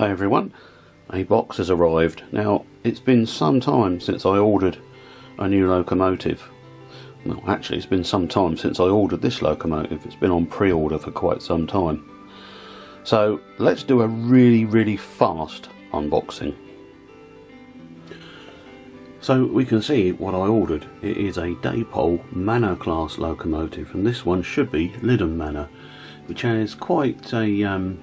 Hi everyone, a box has arrived. Now it's been some time since I ordered a new locomotive. Well, actually it's been some time since I ordered this locomotive. It's been on pre-order for quite some time. So let's do a really fast unboxing. So we can see what I ordered. It is a Dapol Manor class locomotive, and this one should be Loco Manor, which has quite a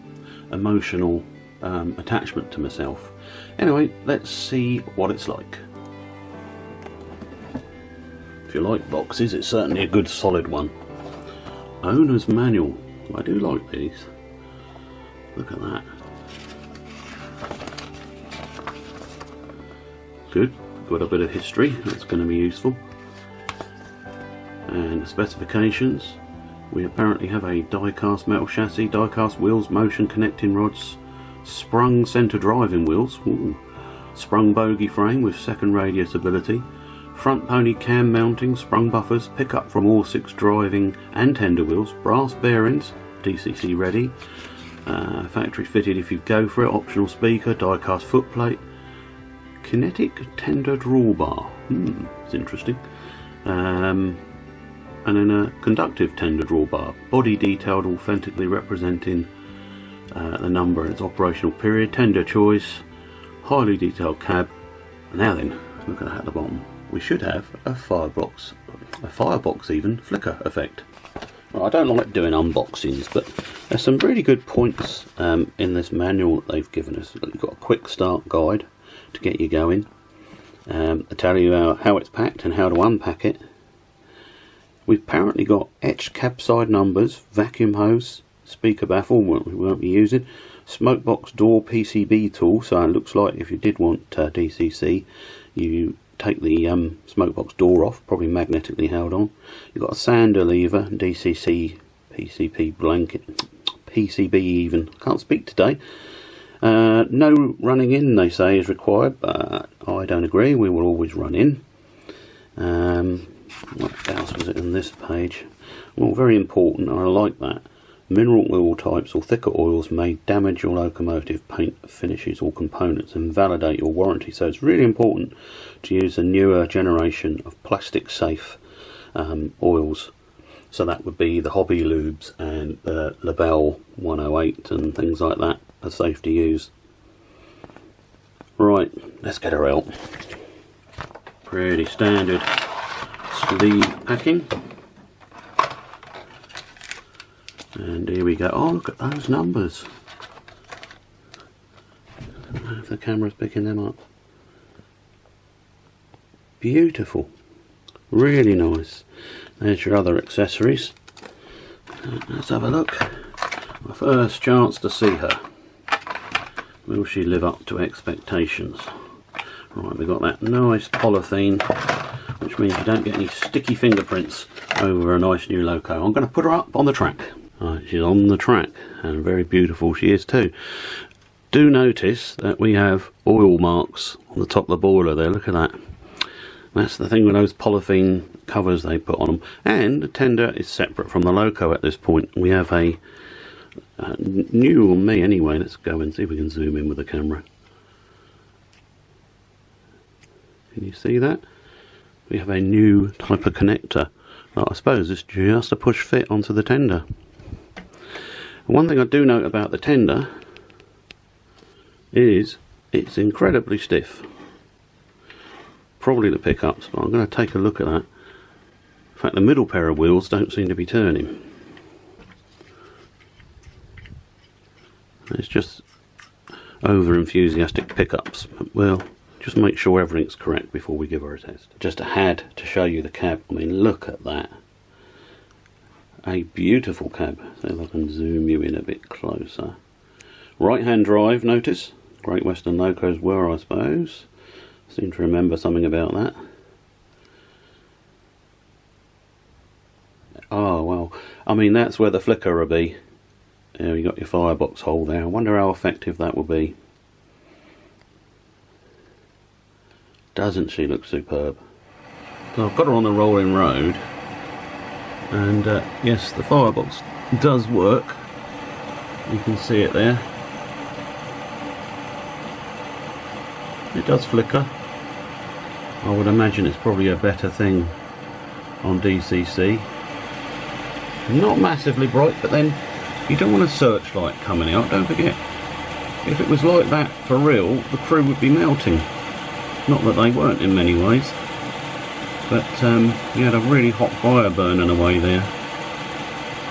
emotional attachment to myself. Anyway, let's see what it's like. If you like boxes, it's certainly a good solid one. Owner's manual. I do like these. Look at that. Good. Got a bit of history. That's going to be useful. And the specifications. We apparently have a die-cast metal chassis, die-cast wheels, motion connecting rods, sprung centre driving wheels, sprung bogie frame with second radius ability, front pony cam mounting, sprung buffers, pickup from all 6 driving and tender wheels, brass bearings, DCC ready, factory fitted if you go for it, optional speaker, die-cast footplate, kinetic tender drawbar, it's interesting, and then a conductive tender drawbar, body detailed authentically representing the number and its operational period, tender choice, highly detailed cab. Now then, look at that at the bottom. We should have a firebox even, flicker effect. Well, I don't like doing unboxings, but there's some really good points in this manual that they've given us. You've got a quick start guide to get you going. They tell you how it's packed and how to unpack it. We've apparently got etched cab side numbers, vacuum hose, speaker baffle, we won't be using, smoke box door PCB tool, so it looks like if you did want DCC, you take the smoke box door off, probably magnetically held on. You've got a sander lever, DCC, PCB blanket, PCB even, can't speak today. No running in, they say, is required, but I don't agree. We will always run in. What else was it in this page? Well, very important, I like that. Mineral oil types or thicker oils may damage your locomotive paint, finishes or components and invalidate your warranty. So it's really important to use a newer generation of plastic safe oils. So that would be the Hobby Lubes and the Label 108 and things like that are safe to use. Right, let's get her out. Pretty standard sleeve packing. And here we go. Oh, look at those numbers. I don't know if the camera's picking them up. Beautiful. Really nice. There's your other accessories. Let's have a look. My first chance to see her. Will she live up to expectations? Right, we've got that nice polythene, which means you don't get any sticky fingerprints over a nice new loco. I'm going to put her up on the track. Right, she's on the track, and very beautiful she is too. Do notice that we have oil marks on the top of the boiler there. Look at that. That's the thing with those polythene covers they put on them. And the tender is separate from the loco at this point. We have a new on me anyway. Let's go and see if we can zoom in with the camera. Can you see that? We have a new type of connector. Well, I suppose it's just a push fit onto the tender. One thing I do note about the tender is it's incredibly stiff. Probably the pickups, but I'm going to take a look at that. In fact, the middle pair of wheels don't seem to be turning. It's just over enthusiastic pickups. We'll just make sure everything's correct before we give her a test. Just a had to show you the cab. I mean, look at that. A beautiful cab. See if I can zoom you in a bit closer. Right hand drive, notice. Great Western locos were, I suppose. Seem to remember something about that. Oh well, I mean that's where the flicker will be. There you got your firebox hole there. I wonder how effective that will be. Doesn't she look superb? So I've got her on the rolling road. And yes, the firebox does work. You can see it there. It does flicker. I would imagine it's probably a better thing on DCC. Not massively bright, but then you don't want a searchlight coming out, don't forget. If it was like that for real, the crew would be melting. Not that they weren't in many ways, but you had a really hot fire burning away there.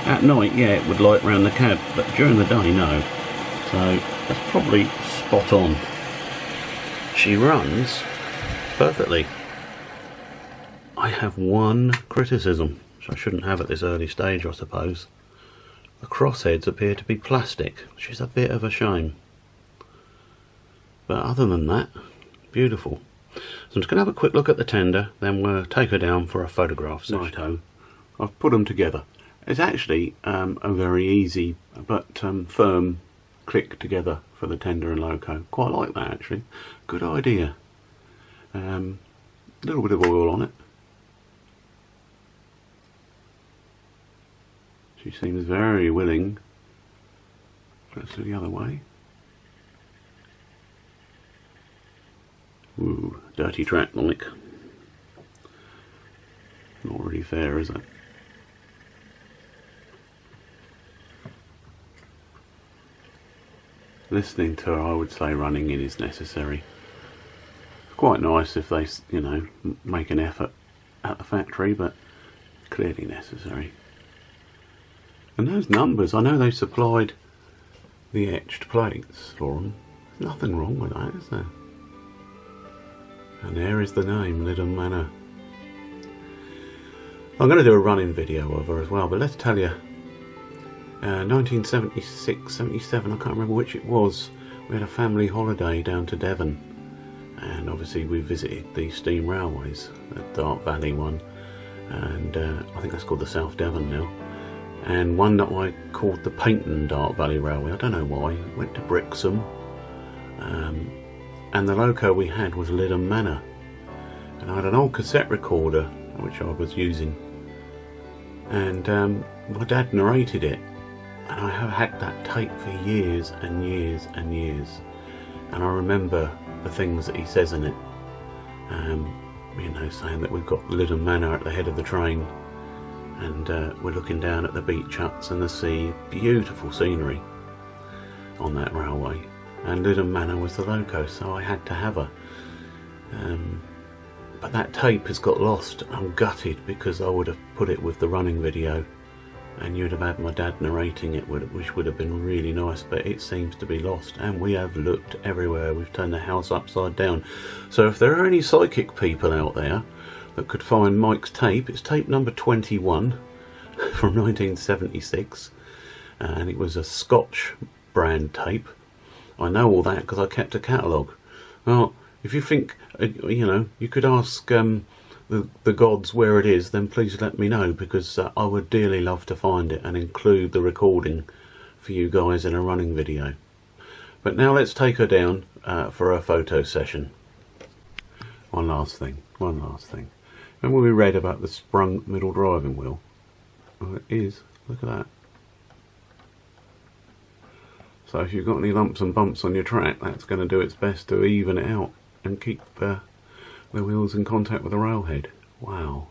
At night, yeah, it would light round the cab, but during the day, no. So that's probably spot on. She runs perfectly. I have one criticism, which I shouldn't have at this early stage, I suppose. The crossheads appear to be plastic, which is a bit of a shame. But other than that, beautiful. So I'm just going to have a quick look at the tender, then we'll take her down for a photograph session. Righto, I've put them together. It's actually a very easy but firm click together for the tender and loco. Quite like that actually. Good idea. A little bit of oil on it. She seems very willing. Let's do the other way. Ooh, dirty track like. Not really fair, is it? Listening to her, I would say running in is necessary. Quite nice if they, you know, make an effort at the factory, but clearly necessary. And those numbers, I know they supplied the etched plates for them. There's nothing wrong with that, is there? And there is the name, Locomotive Manor. I'm going to do a running video of her as well, but let's tell you, 1976, 77, I can't remember which it was, we had a family holiday down to Devon, and obviously we visited the steam railways, the Dart Valley one, and I think that's called the South Devon now, and one that I called the Paynton Dart Valley Railway. I don't know why. Went to Brixham, and the loco we had was Locomotive Manor, and I had an old cassette recorder which I was using, and my dad narrated it. And I have had that tape for years and years and years, and I remember the things that he says in it. You know, saying that we've got Locomotive Manor at the head of the train, and we're looking down at the beach huts and the sea. Beautiful scenery on that railway, and Locomotive Manor was the loco, so I had to have her. But that tape has got lost. I'm gutted, because I would have put it with the running video, and you'd have had my dad narrating it, which would have been really nice, but it seems to be lost, and we have looked everywhere. We've turned the house upside down. So if there are any psychic people out there that could find Mike's tape, it's tape number 21 from 1976, and it was a Scotch brand tape. I know all that because I kept a catalogue. Well, if you think, you know, you could ask the gods where it is, then please let me know, because I would dearly love to find it and include the recording for you guys in a running video. But now let's take her down for a photo session. One last thing. Remember we read about the sprung middle driving wheel? Well, it is. Look at that. So if you've got any lumps and bumps on your track, that's going to do its best to even it out and keep the wheels in contact with the railhead. Wow.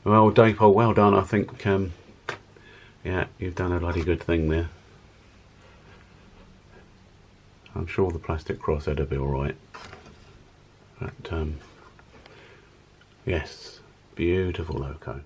Well, Dapol, well done. I think, yeah, you've done a bloody good thing there. I'm sure the plastic crosshead will be alright. But, yes, beautiful loco.